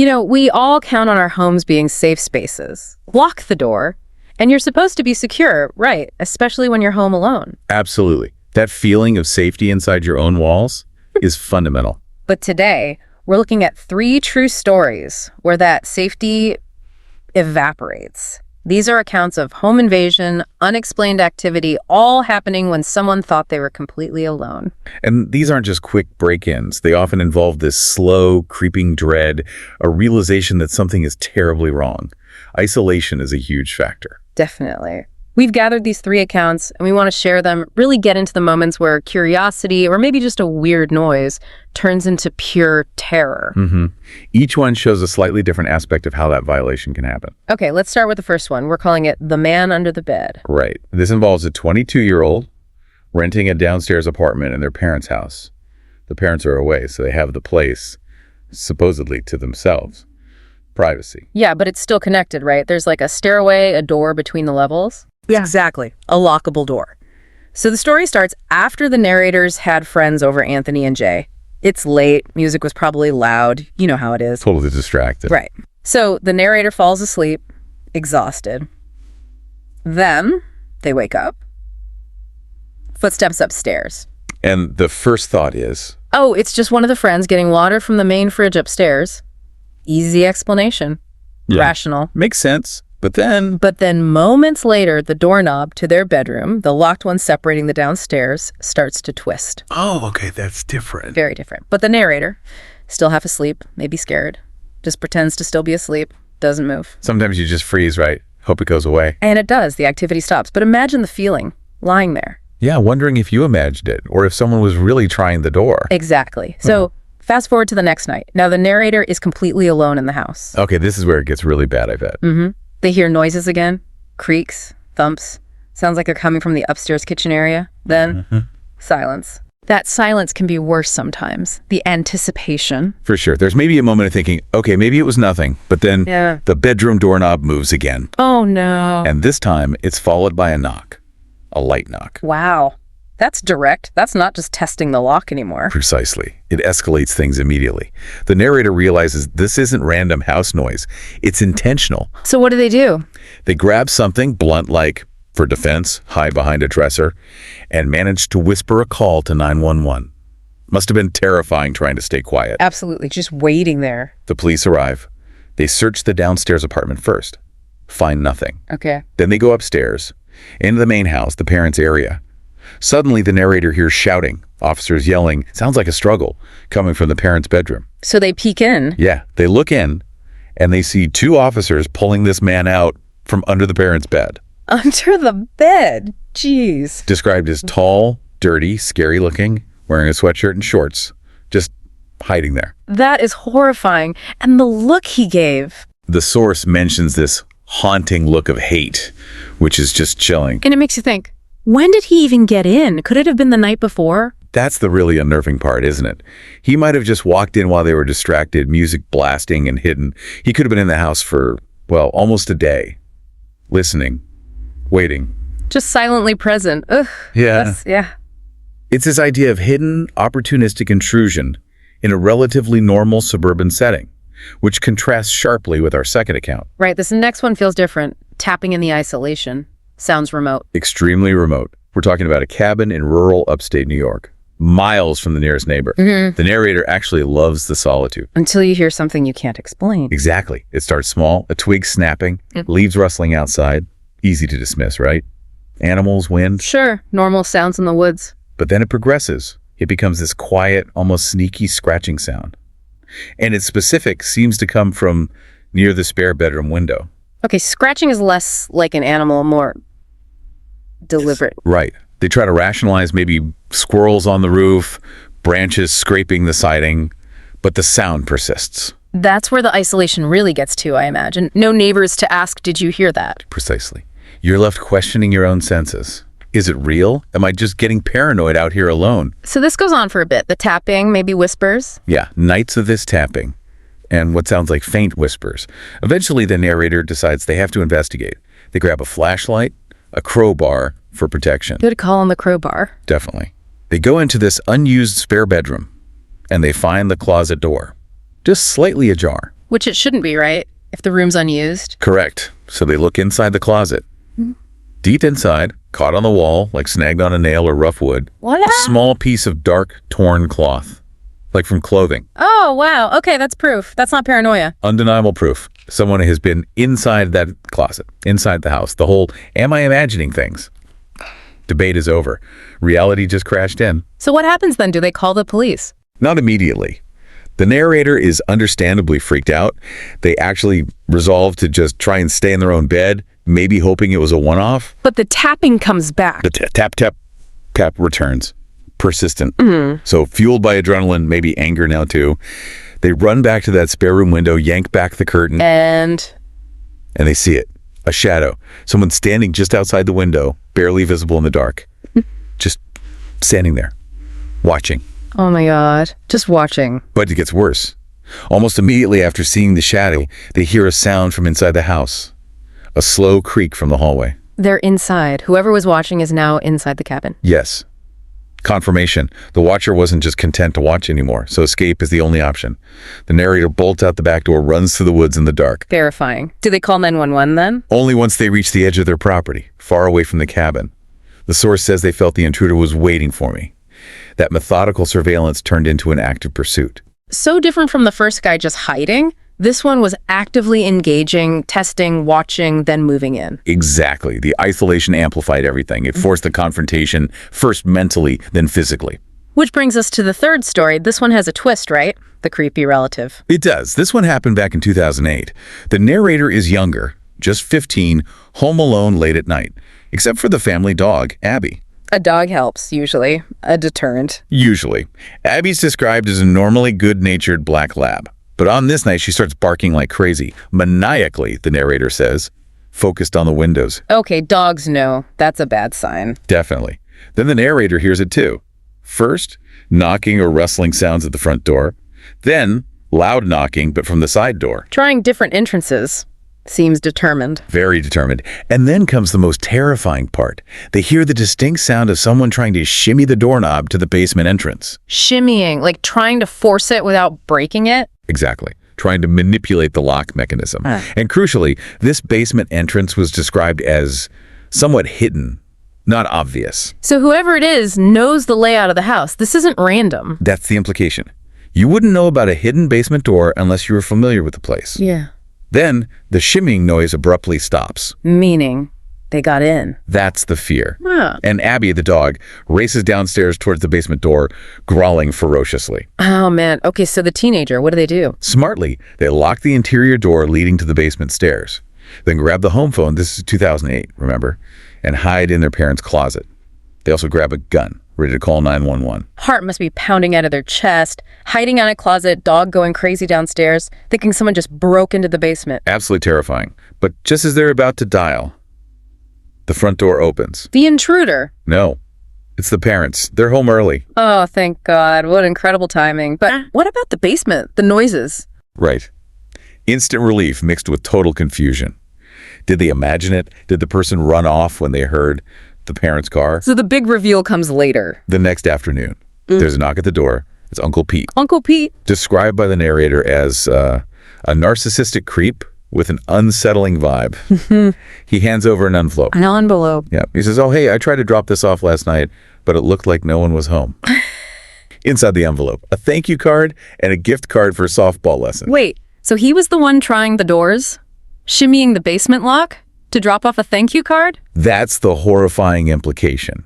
We all count on our homes being safe spaces. Lock the door, and you're supposed to be secure, right? Especially when you're home alone. Absolutely. That feeling of safety inside your own walls is fundamental. But today, we're looking at 3 true stories where that safety evaporates. These are accounts of home invasion, unexplained activity, all happening when someone thought they were completely alone. And these aren't just quick break-ins. They often involve this slow, creeping dread, a realization that something is terribly wrong. Isolation is a huge factor. Definitely. We've gathered these 3 accounts, and we want to share them, really get into the moments where curiosity, or maybe just a weird noise, turns into pure terror. Each one shows a slightly different aspect of how that violation can happen. Okay, let's start with the first one. We're calling it The Man Under the Bed. Right. This involves a 22-year-old renting a downstairs apartment in their parents' house. The parents are away, so they have the place, supposedly, to themselves. Privacy. Yeah, but it's still connected, right? There's like a stairway, a door between the levels. Yeah. Exactly. A lockable door. So the story starts after the narrators had friends over Anthony and Jay. It's late. Music was probably loud. You know how it is. Totally distracted. Right. So the narrator falls asleep, exhausted. Then they wake up. Footsteps upstairs. And the first thought is, Oh, it's just one of the friends getting water from the main fridge upstairs. Easy explanation. Yeah. Rational. makes sense. But then, But then moments later, the doorknob to their bedroom, the locked one separating the downstairs, starts to twist. Oh, okay, that's different. Very different. But the narrator, still half asleep, maybe scared, just pretends to still be asleep, doesn't move. sometimes you just freeze, right? Hope it goes away. And it does. The activity stops. But imagine the feeling, lying there. Yeah, wondering if you imagined it, or if someone was really trying the door. Exactly. So fast forward to the next night. Now the narrator is completely alone in the house. Okay, this is where it gets really bad, I bet. They hear noises again, creaks, thumps. Sounds like they're coming from the upstairs kitchen area. Then, silence. That silence can be worse sometimes. The anticipation. For sure. There's maybe a moment of thinking, okay, maybe it was nothing, but then Yeah. the bedroom doorknob moves again. Oh no. And this time, it's followed by a knock. A light knock. Wow. That's direct. That's not just testing the lock anymore. Precisely. It escalates things immediately. The narrator realizes this isn't random house noise. It's intentional. So what do? They grab something blunt like, for defense, hide behind a dresser, and manage to whisper a call to 911. Must have been terrifying trying to stay quiet. Absolutely. Just waiting there. The police arrive. They search the downstairs apartment first. Find nothing. Okay. Then they go upstairs, into the main house, the parents' area. Suddenly, the narrator hears shouting, officers yelling, sounds like a struggle, coming from the parents' bedroom. So they peek in. Yeah, they look in, and they see 2 officers pulling this man out from under the parents' bed. Under the bed. Jeez. Described as tall, dirty, scary looking, wearing a sweatshirt and shorts, just hiding there. That is horrifying. And the look he gave. The source mentions this haunting look of hate, which is just chilling. And it makes you think, when did he even get in? Could it have been the night before? That's the really unnerving part, isn't it? He might have just walked in while they were distracted, music blasting and hidden. He could have been in the house for, well, almost a day. Listening. Waiting. Just silently present. Ugh. Yeah. Yeah. It's this idea of hidden, opportunistic intrusion in a relatively normal suburban setting, which contrasts sharply with our second account. Right. This next one feels different. Tapping in the isolation. Sounds remote. Extremely remote. We're talking about a cabin in rural upstate New York, miles from the nearest neighbor. The narrator actually loves the solitude. Until you hear something you can't explain. Exactly. It starts small, a twig snapping, leaves rustling outside. Easy to dismiss, right? Animals, wind. Sure. Normal sounds in the woods. But then it progresses. It becomes this quiet, almost sneaky scratching sound. And its specific seems to come from near the spare bedroom window. Okay, scratching is less like an animal, more deliberate. Right. They try to rationalize maybe squirrels on the roof, branches scraping the siding, but the sound persists. That's where the isolation really gets to, I imagine. No neighbors to ask, did you hear that? Precisely. You're left questioning your own senses. Is it real? Am I just getting paranoid out here alone? So this goes on for a bit. The tapping, maybe whispers. Yeah, nights of this tapping and what sounds like faint whispers. Eventually, the narrator decides they have to investigate. They grab a flashlight, a crowbar for protection. Good call on the crowbar. Definitely. They go into this unused spare bedroom, and they find the closet door, just slightly ajar. Which it shouldn't be, right? If the room's unused. Correct. So they look inside the closet. Deep inside, caught on the wall, like snagged on a nail or rough wood, What? a small piece of dark, torn cloth, like from clothing. Oh, wow. Okay, that's proof. That's not paranoia. Undeniable proof. Someone has been inside that closet, inside the house. The whole, am I imagining things? Debate is over. Reality just crashed in. So what happens then? Do they call the police? Not immediately. The narrator is understandably freaked out. They actually resolve to just try and stay in their own bed, maybe hoping it was a one-off. But the tapping comes back. The tap, tap, tap returns. Persistent. So fueled by adrenaline, maybe anger now too, they run back to that spare room window, yank back the curtain, And and they see it. A shadow. Someone standing just outside the window, barely visible in the dark. Just standing there, watching. oh my God, just watching. But it gets worse. Almost immediately after seeing the shadow, they hear a sound from inside the house. A slow creak from the hallway. They're inside. Whoever was watching is now inside the cabin. Yes. Confirmation. The watcher wasn't just content to watch anymore, so escape is the only option. The narrator bolts out the back door, runs through the woods in the dark. Verifying. Do they call 911 then? Only once they reach the edge of their property, far away from the cabin. The source says they felt the intruder was waiting for me. That methodical surveillance turned into an active pursuit. So different from the first guy just hiding. This one was actively engaging, testing, watching, then moving in. Exactly. The isolation amplified everything. It forced the confrontation, first mentally, then physically. Which brings us to the third story. This one has a twist, right? The creepy relative. It does. This one happened back in 2008. The narrator is younger, just 15, home alone late at night, except for the family dog, Abby. A dog helps, usually. A deterrent. Usually. Abby's described as a normally good-natured black lab. But on this night, she starts barking like crazy, maniacally, the narrator says, focused on the windows. Okay, dogs know. That's a bad sign. Definitely. Then the narrator hears it too. First, knocking or rustling sounds at the front door. Then, loud knocking, but from the side door. Trying different entrances. Seems determined. Very determined. And then comes the most terrifying part. They hear the distinct sound of someone trying to shimmy the doorknob to the basement entrance. Shimmying, like trying to force it without breaking it. Exactly. Trying to manipulate the lock mechanism. And crucially, this basement entrance was described as somewhat hidden, not obvious. So whoever it is knows the layout of the house. This isn't random. That's the implication. You wouldn't know about a hidden basement door unless you were familiar with the place. Yeah. Then, the shimmying noise abruptly stops. Meaning they got in. That's the fear. Huh. And Abby, the dog, races downstairs towards the basement door, growling ferociously. Oh, man. Okay, so the teenager, what do? Smartly, they lock the interior door leading to the basement stairs. Then grab the home phone, this is 2008, remember, and hide in their parents' closet. They also grab a gun, ready to call 911. Heart must be pounding out of their chest, hiding on a closet, dog going crazy downstairs, thinking someone just broke into the basement. Absolutely terrifying. But just as they're about to dial, the front door opens. The intruder. No, it's the parents. They're home early. Oh, thank God. What incredible timing. But what about the basement? The noises? Right. Instant relief mixed with total confusion. Did they imagine it? Did the person run off when they heard the parents' car? So the big reveal comes later. The next afternoon, there's a knock at the door. It's Uncle Pete, Uncle Pete. described by the narrator as a narcissistic creep with an unsettling vibe. He hands over an envelope. An envelope. Yeah. He says, oh, hey, I tried to drop this off last night, but it looked like no one was home. Inside the envelope, a thank you card and a gift card for a softball lesson. Wait, so he was the one trying the doors? Shimmying the basement lock? To drop off a thank you card? That's the horrifying implication.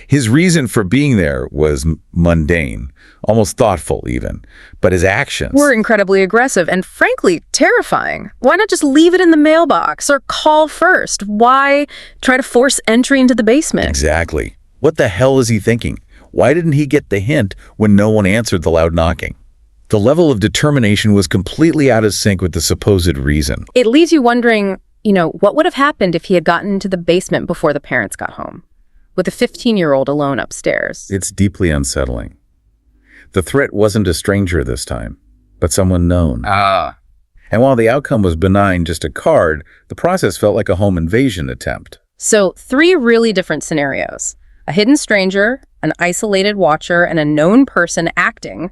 His reason for being there was mundane, almost thoughtful even, but his actions Were incredibly aggressive and frankly terrifying. Why not just leave it in the mailbox or call first? Why try to force entry into the basement? Exactly. What the hell is he thinking? Why didn't he get the hint when no one answered the loud knocking? The level of determination was completely out of sync with the supposed reason. It leaves you wondering, what would have happened if he had gotten into the basement before the parents got home, with a 15-year-old alone upstairs? It's deeply unsettling. The threat wasn't a stranger this time, but someone known. And while the outcome was benign, just a card, the process felt like a home invasion attempt. So 3 really different scenarios. A hidden stranger, an isolated watcher, and a known person acting.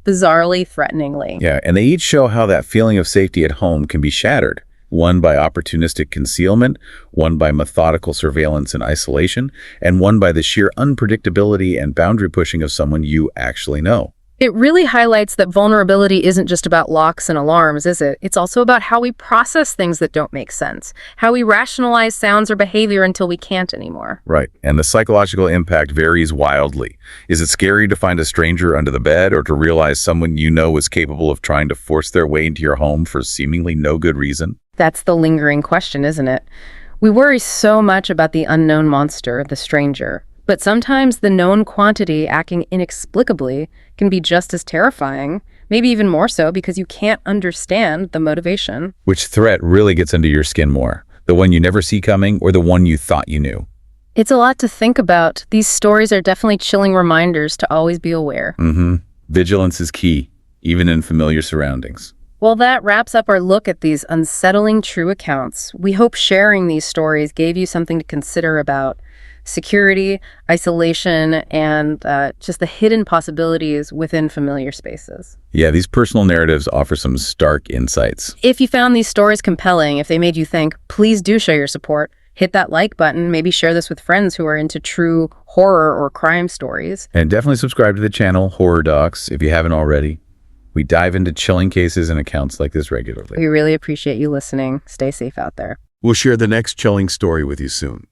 bizarrely, threateningly. Yeah, and they each show how that feeling of safety at home can be shattered. One by opportunistic concealment, one by methodical surveillance and isolation, and one by the sheer unpredictability and boundary pushing of someone you actually know. It really highlights that vulnerability isn't just about locks and alarms, is it? It's also about how we process things that don't make sense, how we rationalize sounds or behavior until we can't anymore. Right, and the psychological impact varies wildly. Is it scary to find a stranger under the bed or to realize someone you know is capable of trying to force their way into your home for seemingly no good reason? That's the lingering question, isn't it? We worry so much about the unknown monster, the stranger. But sometimes the known quantity acting inexplicably can be just as terrifying, maybe even more so because you can't understand the motivation. Which threat really gets under your skin more? The one you never see coming or the one you thought you knew? It's a lot to think about. These stories are definitely chilling reminders to always be aware. Vigilance is key, even in familiar surroundings. Well, that wraps up our look at these unsettling true accounts. We hope sharing these stories gave you something to consider about security, isolation, and just the hidden possibilities within familiar spaces. Yeah, these personal narratives offer some stark insights. If you found these stories compelling, if they made you think, please do show your support. Hit that like button, maybe share this with friends who are into true horror or crime stories. And definitely subscribe to the channel, Horror Docs, if you haven't already. We dive into chilling cases and accounts like this regularly. We really appreciate you listening. Stay safe out there. We'll share the next chilling story with you soon.